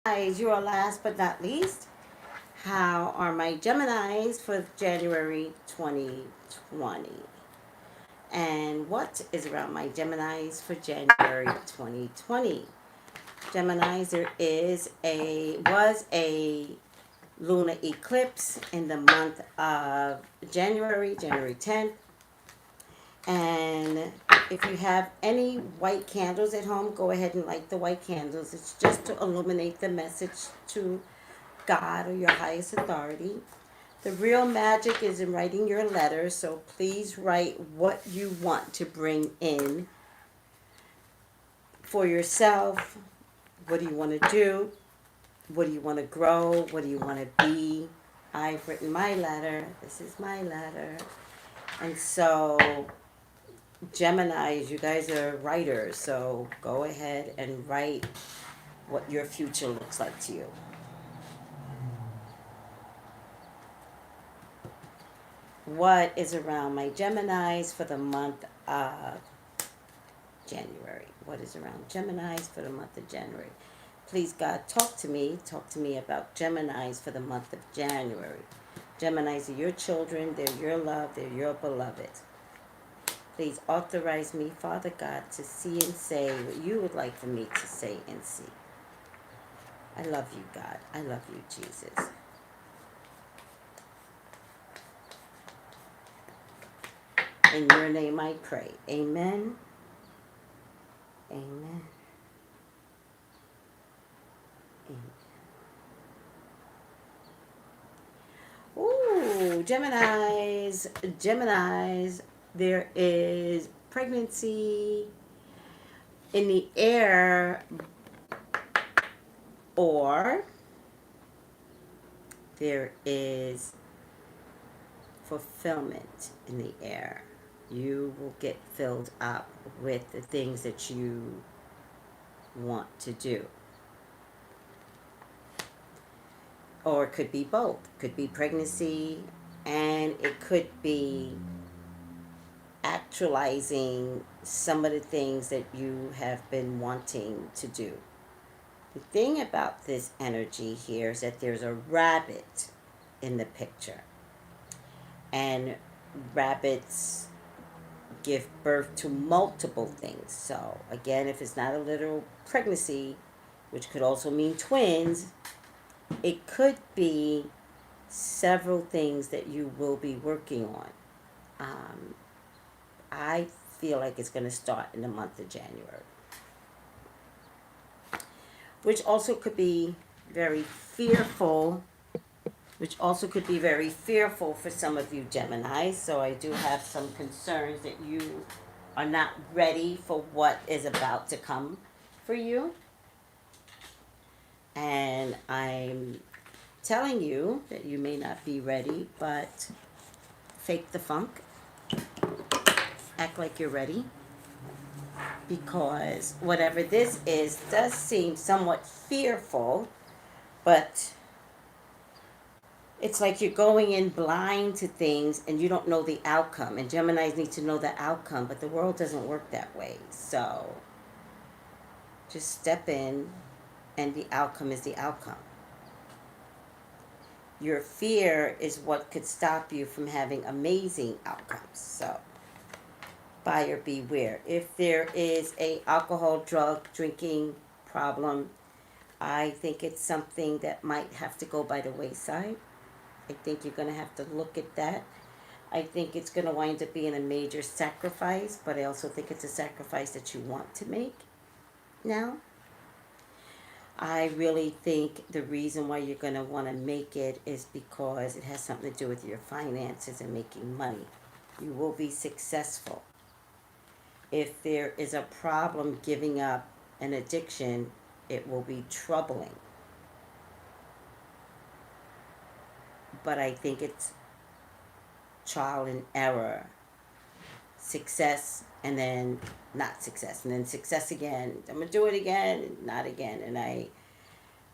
Guys, you are last but not least. How are my Geminis for January 2020? And what is around my Geminis for January 2020? Geminis, there was a lunar eclipse in the month of January, January 10th. And if you have any white candles at home, go ahead and light the white candles. It's just to illuminate the message to God or your highest authority. The real magic is in writing your letter, so please write what you want to bring in for yourself. What do you want to do? What do you want to grow? What do you want to be? I've written my letter. This is my letter. And so, Geminis, you guys are writers, so go ahead and write what your future looks like to you. What is around my Geminis for the month of January? What is around Geminis for the month of January? Please, God, talk to me. Talk to me about Geminis for the month of January. Geminis are your children. They're your love. They're your beloved. Please authorize me, Father God, to see and say what you would like for me to say and see. I love you, God. I love you, Jesus. In your name I pray. Amen. Amen. Amen. Ooh, Geminis. Geminis. There is pregnancy in the air, or there is fulfillment in the air. You will get filled up with the things that you want to do. Or it could be both. It could be pregnancy, and it could be actualizing some of the things that you have been wanting to do. The thing about this energy here is that there's a rabbit in the picture. And rabbits give birth to multiple things. So, again, if it's not a literal pregnancy, which could also mean twins, it could be several things that you will be working on. I feel like it's going to start in the month of January, which also could be very fearful. Which also could be very fearful for some of you Geminis. So I do have some concerns that you are not ready for what is about to come for you. And I'm telling you that you may not be ready, but fake the funk. Act like you're ready. Because whatever this is does seem somewhat fearful, but it's like you're going in blind to things and you don't know the outcome. And Geminis need to know the outcome, but the world doesn't work that way. So just step in, and the outcome is the outcome. Your fear is what could stop you from having amazing outcomes. So buyer beware. If there is a alcohol, drug, drinking problem, I think it's something that might have to go by the wayside. I think you're going to have to look at that. I think it's going to wind up being a major sacrifice, but I also think it's a sacrifice that you want to make now. I really think the reason why you're going to want to make it is because it has something to do with your finances and making money. You will be successful. If there is a problem giving up an addiction, it will be troubling. But I think it's trial and error, success, and then not success, and then success again. I'm gonna do it again, not again. And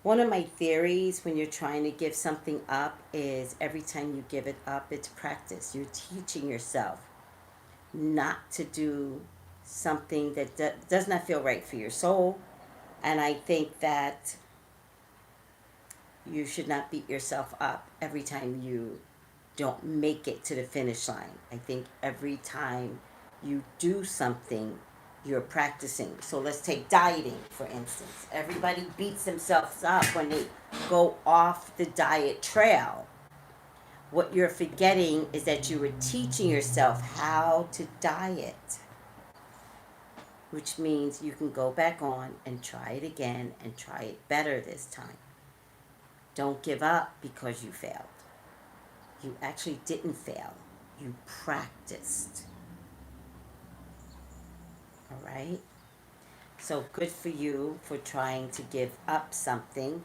one of my theories when you're trying to give something up is every time you give it up, it's practice. You're teaching yourself not to do something that does not feel right for your soul. And I think that you should not beat yourself up every time you don't make it to the finish line. I think every time you do something, you're practicing. So let's take dieting, for instance. Everybody beats themselves up when they go off the diet trail. What you're forgetting is that you were teaching yourself how to diet, which means you can go back on and try it again and try it better this time. Don't give up because you failed. You actually didn't fail. You practiced. All right? So good for you for trying to give up something.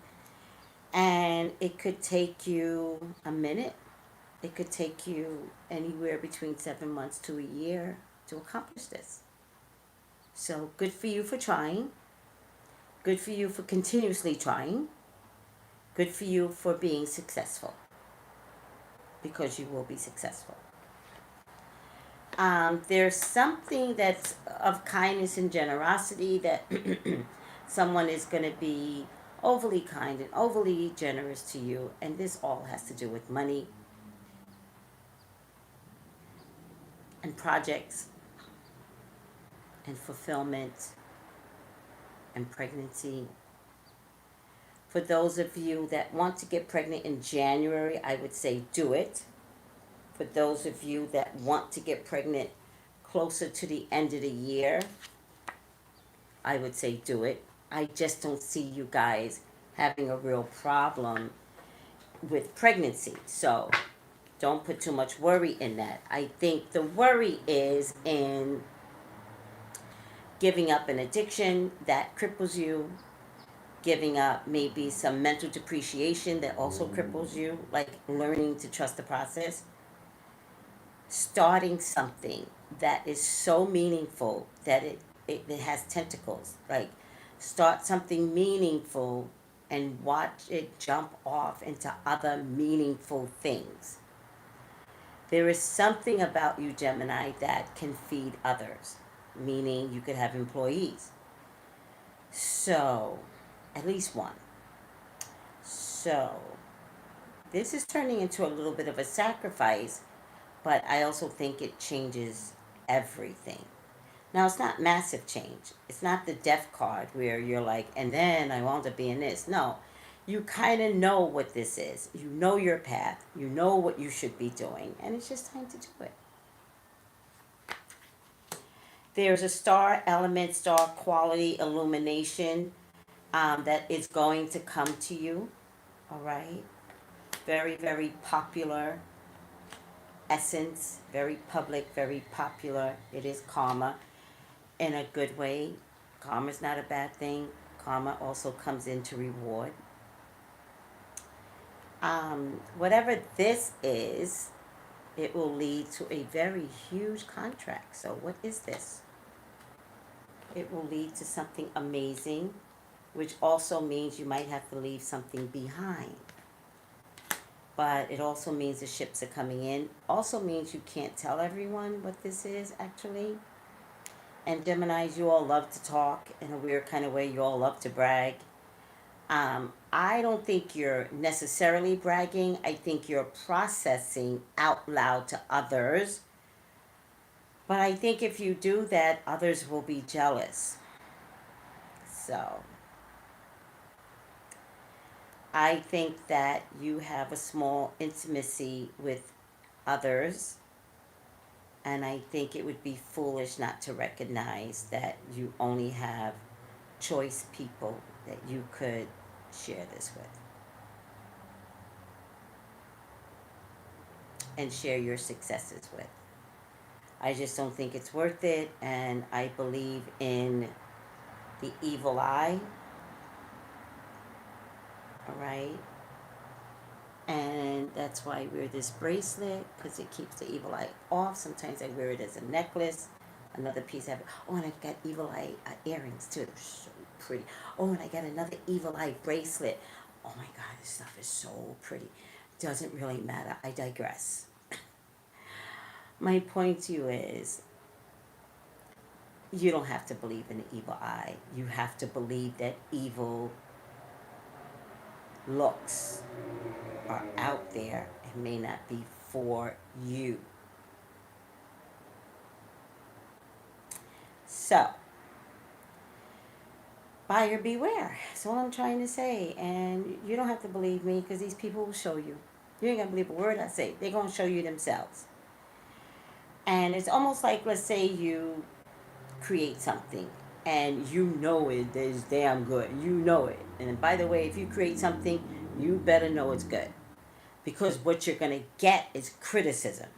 And it could take you a minute. It could take you anywhere between 7 months to a year to accomplish this. So good for you for trying. Good for you for continuously trying. Good for you for being successful. Because you will be successful. There's something that's of kindness and generosity that someone is going to be overly kind and overly generous to you. And this all has to do with money and projects and fulfillment and pregnancy. For those of you that want to get pregnant in January, I would say do it. For those of you that want to get pregnant closer to the end of the year, I would say do it. I just don't see you guys having a real problem with pregnancy. So don't put too much worry in that. I think the worry is in giving up an addiction that cripples you, giving up maybe some mental depreciation that also cripples you, like learning to trust the process. Starting something that is so meaningful that it has tentacles. Like, start something meaningful and watch it jump off into other meaningful things. There is something about you, Gemini, that can feed others, meaning you could have employees. So, at least one. So, this is turning into a little bit of a sacrifice, but I also think it changes everything. Now, it's not massive change. It's not the death card where you're like, and then I wound up being this. No, you kind of know what this is. You know your path. You know what you should be doing, and it's just time to do it. There's a star element, star quality illumination that is going to come to you. All right? Very, very popular essence, very public, very popular. It is karma in a good way. Karma is not a bad thing. Karma also comes into reward. Whatever this is, it will lead to a very huge contract. So what is this? It will lead to something amazing, which also means you might have to leave something behind. But it also means the ships are coming in. Also means you can't tell everyone what this is, actually. And Geminis, you all love to talk in a weird kind of way. You all love to brag. I don't think you're necessarily bragging. I think you're processing out loud to others. But I think if you do that, others will be jealous. So I think that you have a small intimacy with others. And I think it would be foolish not to recognize that you only have choice people that you could share this with. And share your successes with. I just don't think it's worth it. And I believe in the evil eye. All right? And that's why I wear this bracelet, because it keeps the evil eye off. Sometimes I wear it as a necklace. Another piece I have. Oh, and I've got evil eye earrings too. They're so pretty. Oh, and I got another evil eye bracelet. Oh my God, this stuff is so pretty. Doesn't really matter. I digress. My point to you is, you don't have to believe in the evil eye. You have to believe that evil looks are out there and may not be for you. So, buyer beware. That's all I'm trying to say. And you don't have to believe me because these people will show you. You ain't going to believe a word I say. They're going to show you themselves. And it's almost like, let's say you create something and you know it is damn good. You know it. And by the way, if you create something, you better know it's good. Because what you're going to get is criticism.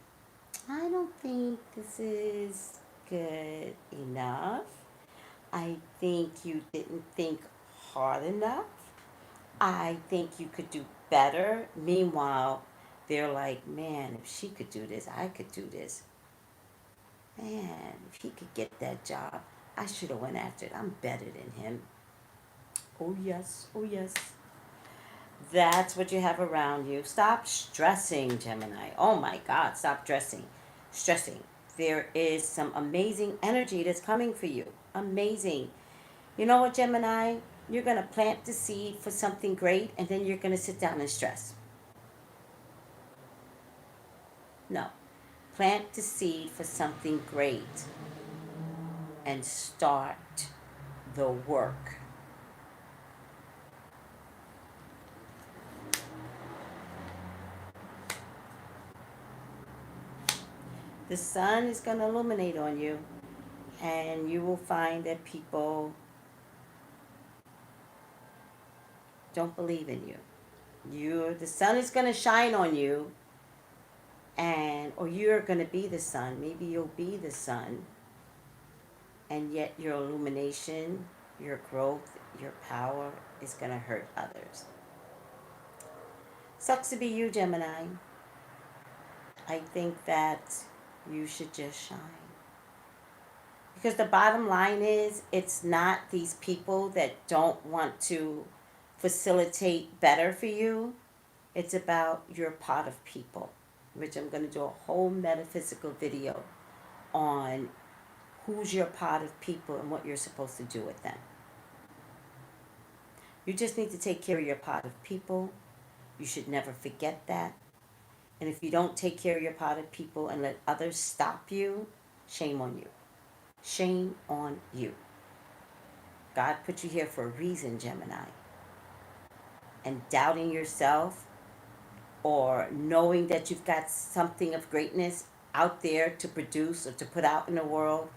I don't think this is good enough. I think you didn't think hard enough. I think you could do better. Meanwhile, they're like, man, if she could do this, I could do this. Man, if he could get that job, I should have went after it. I'm better than him. Oh yes, oh yes. That's what you have around you. Stop stressing, Gemini. Oh my God, stop stressing. There is some amazing energy that's coming for you. Amazing. You know what, Gemini? You're going to plant the seed for something great and then you're going to sit down and stress. No. Plant the seed for something great and start the work. The sun is going to illuminate on you, and you will find that people don't believe in you. The sun is going to shine on you, or you're going to be the sun. Maybe you'll be the sun, and yet your illumination, your growth, your power is going to hurt others. Sucks to be you, Gemini. I think that you should just shine. Because the bottom line is, it's not these people that don't want to facilitate better for you. It's about your pot of people, which I'm going to do a whole metaphysical video on who's your pot of people and what you're supposed to do with them. You just need to take care of your pot of people. You should never forget that. And if you don't take care of your pot of people and let others stop you, shame on you. Shame on you. God put you here for a reason, Gemini. And doubting yourself or knowing that you've got something of greatness out there to produce or to put out in the world,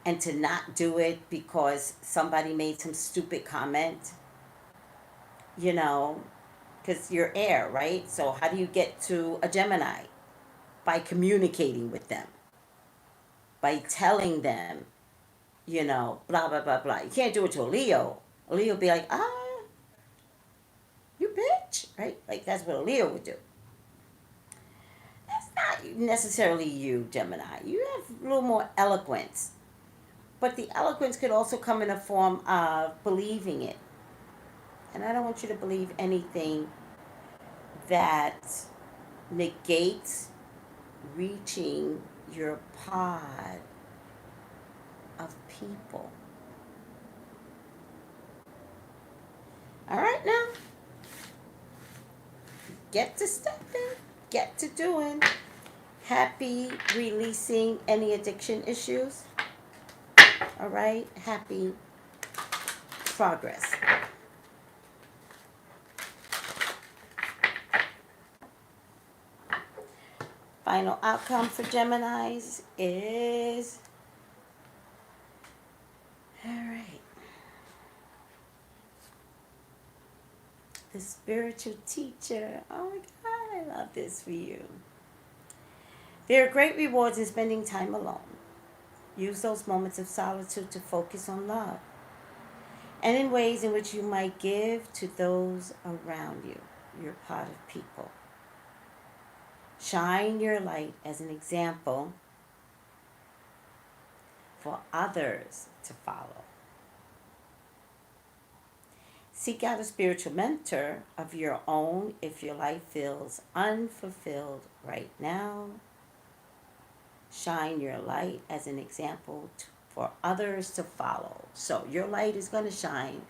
and to not do it because somebody made some stupid comment, because you're air, right? So how do you get to a Gemini? By communicating with them, by telling them, blah, blah, blah, blah. You can't do it to a Leo. A Leo will be like, you bitch, right? Like, that's what a Leo would do. That's not necessarily you, Gemini. You have a little more eloquence. But the eloquence could also come in a form of believing it. And I don't want you to believe anything that negates reaching your pod of people. All right, now. Get to stepping. Get to doing. Happy releasing any addiction issues. All right? Happy progress. Final outcome for Geminis is, all right, the spiritual teacher. Oh my God, I love this for you. There are great rewards in spending time alone. Use those moments of solitude to focus on love and in ways in which you might give to those around you, your pot of people. Shine your light as an example for others to follow. Seek out a spiritual mentor of your own if your life feels unfulfilled right now. Shine your light as an example for others to follow. So your light is going to shine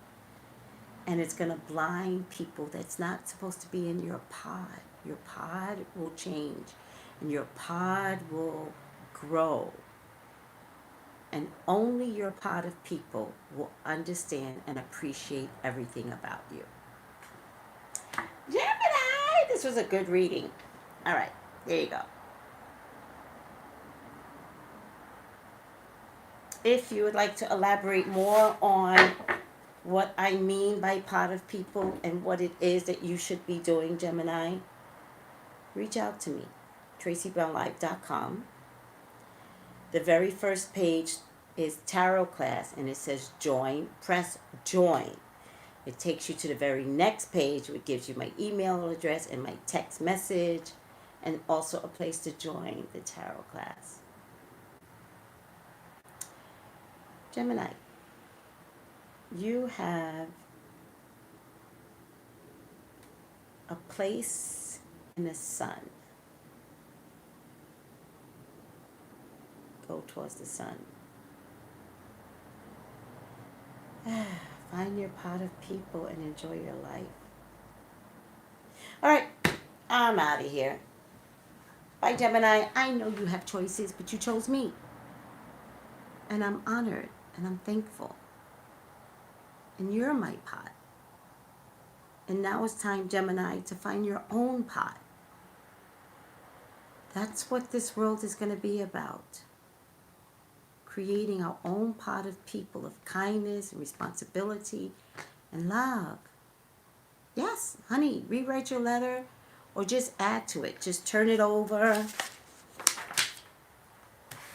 And it's going to blind people that's not supposed to be in your pod. Your pod will change, and your pod will grow. And only your pod of people will understand and appreciate everything about you. Gemini! This was a good reading. All right, there you go. If you would like to elaborate more on what I mean by pod of people and what it is that you should be doing, Gemini, reach out to me, Traceybrownlive.com. The very first page is tarot class, and it says join. Press join. It takes you to the very next page, which gives you my email address and my text message, and also a place to join the tarot class. Gemini, you have a place in the sun. Go towards the sun. Find your pot of people and enjoy your life. All right, I'm out of here. Bye, Gemini. I know you have choices, but you chose me. And I'm honored and I'm thankful. And you're my pot. And now it's time, Gemini, to find your own pot. That's what this world is going to be about. Creating our own pot of people of kindness and responsibility and love. Yes, honey, rewrite your letter or just add to it. Just turn it over.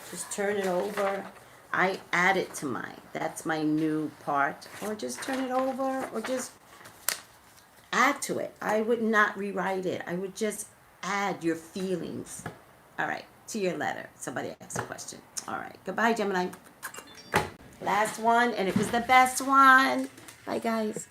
Just turn it over. I add it to mine. That's my new part. Or just turn it over or just add to it. I would not rewrite it. I would just add your feelings. All right, to your letter. Somebody asked a question. All right, goodbye, Gemini. Last one, and it was the best one. Bye, guys.